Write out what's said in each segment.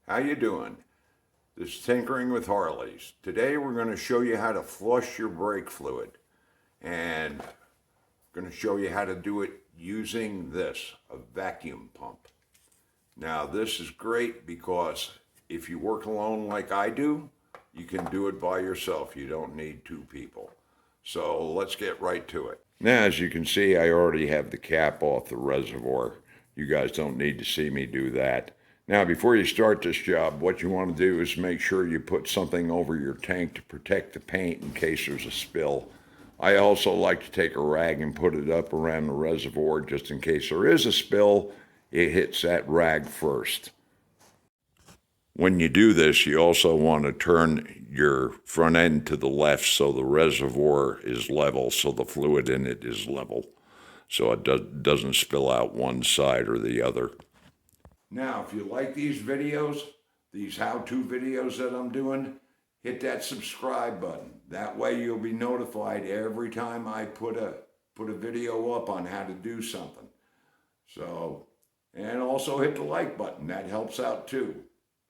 How you doing? This is Tinkering with Harleys. Today we're going to show you how to flush your brake fluid, and I'm going to show you how to do it using this, a vacuum pump. Now this is great because if you work alone like I do, you can do it by yourself. You don't need two people. So let's get right to it. Now as you can see, I already have the cap off the reservoir. You guys don't need to see me do that. Now, before you start this job, what you want to do is make sure you put something over your tank to protect the paint in case there's a spill. I also like to take a rag and put it up around the reservoir just in case there is a spill, it hits that rag first. When you do this, you also want to turn your front end to the left so the reservoir is level, so the fluid in it is level, so it doesn't spill out one side or the other. Now, if you like these videos, these how-to videos that I'm doing, hit that subscribe button. That way you'll be notified every time I put a video up on how to do something. So, and also hit the like button. That helps out too.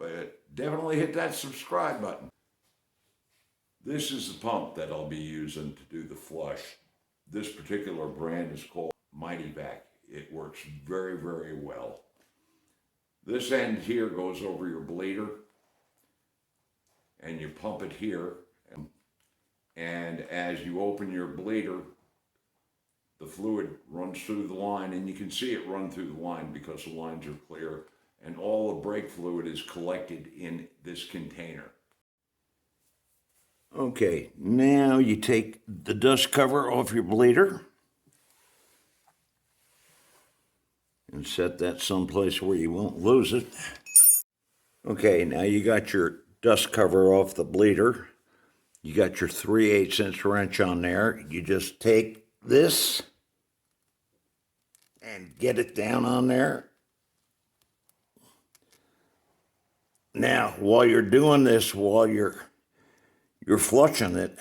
But definitely hit that subscribe button. This is the pump that I'll be using to do the flush. This particular brand is called Mighty Vac. It works very, very well. This end here goes over your bleeder, and you pump it here, and as you open your bleeder, the fluid runs through the line, and you can see it run through the line because the lines are clear, and all the brake fluid is collected in this container. Okay, now you take the dust cover off your bleeder and set that someplace where you won't lose it. Okay, now you got your dust cover off the bleeder. You got your 3/8" wrench on there. You just take this and get it down on there. Now, while you're doing this, while you're flushing it,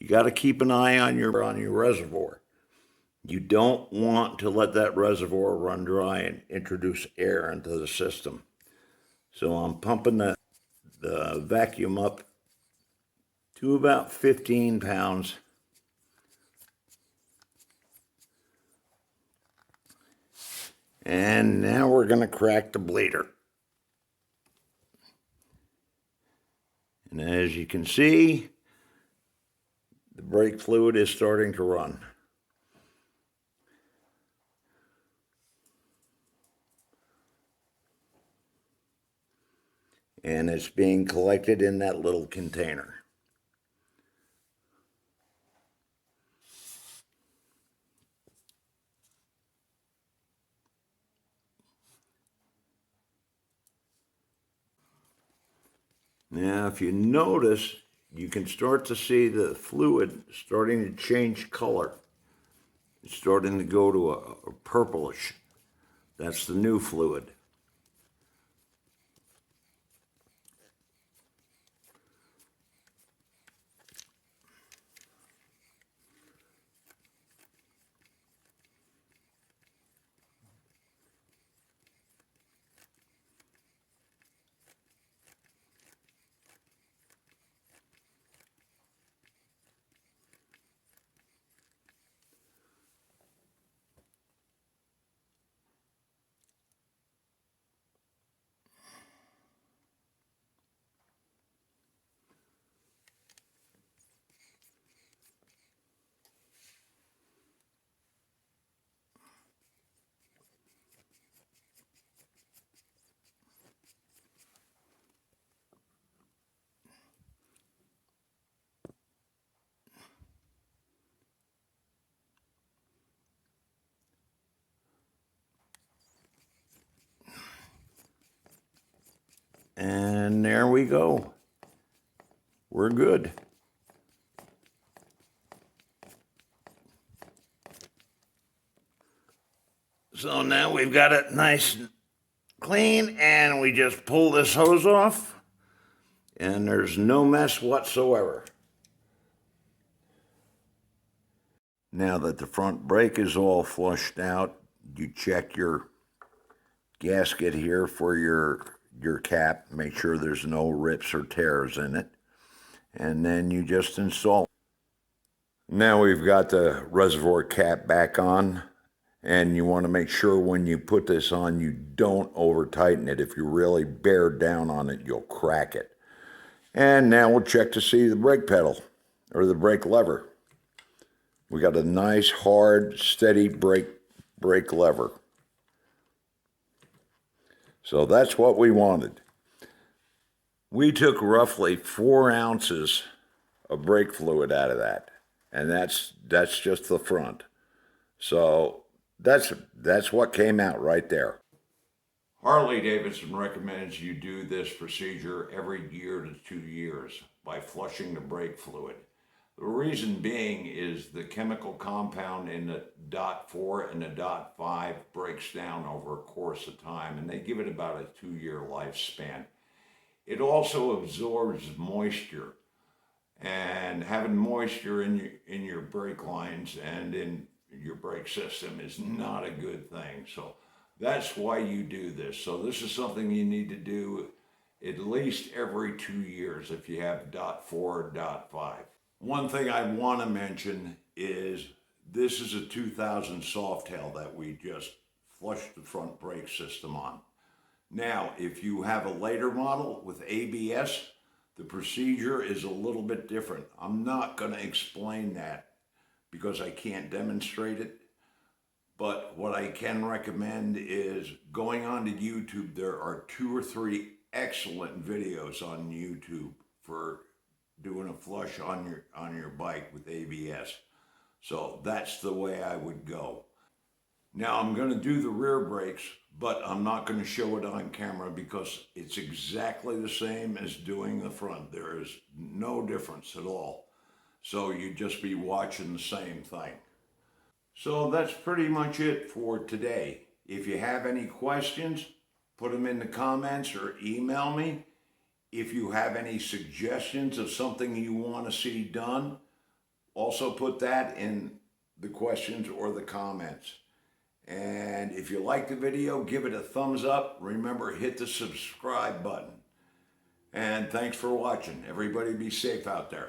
you got to keep an eye on your reservoir. You don't want to let that reservoir run dry and introduce air into the system. So I'm pumping the vacuum up to about 15 pounds. And now we're going to crack the bleeder. And as you can see, the brake fluid is starting to run. And it's being collected in that little container. Now, if you notice, you can start to see the fluid starting to change color. It's starting to go to a purplish. That's the new fluid. And there we go. We're good. So now we've got it nice and clean, and we just pull this hose off, and there's no mess whatsoever. Now that the front brake is all flushed out, you check your gasket here for your your cap, make sure there's no rips or tears in it, and then you just install. Now we've got the reservoir cap back on, and you want to make sure when you put this on you don't over tighten it. If you really bear down on it, you'll crack it. And now we'll check to see the brake pedal or the brake lever. We got a nice hard steady brake lever. So that's what we wanted. We took roughly 4 ounces of brake fluid out of that, and that's just the front. So that's what came out right there. Harley Davidson recommends you do this procedure every year to 2 years by flushing the brake fluid. The reason being is the chemical compound in the .4 and the .5 breaks down over a course of time, and they give it about a 2-year lifespan. It also absorbs moisture, and having moisture in your brake lines and in your brake system is not a good thing. So that's why you do this. So this is something you need to do at least every 2 years if you have .4 or .5. One thing I want to mention is this is a 2000 Softail that we just flushed the front brake system on. Now, if you have a later model with ABS, the procedure is a little bit different. I'm not going to explain that because I can't demonstrate it. But what I can recommend is going on to YouTube. There are 2 or 3 excellent videos on YouTube for doing a flush on your bike with ABS. So that's the way I would go. Now I'm going to do the rear brakes, but I'm not going to show it on camera because it's exactly the same as doing the front. There is no difference at all. So you'd just be watching the same thing. So that's pretty much it for today. If you have any questions, put them in the comments or email me. If you have any suggestions of something you want to see done, also put that in the questions or the comments. And if you like the video, give it a thumbs up. Remember, hit the subscribe button. And thanks for watching. Everybody be safe out there.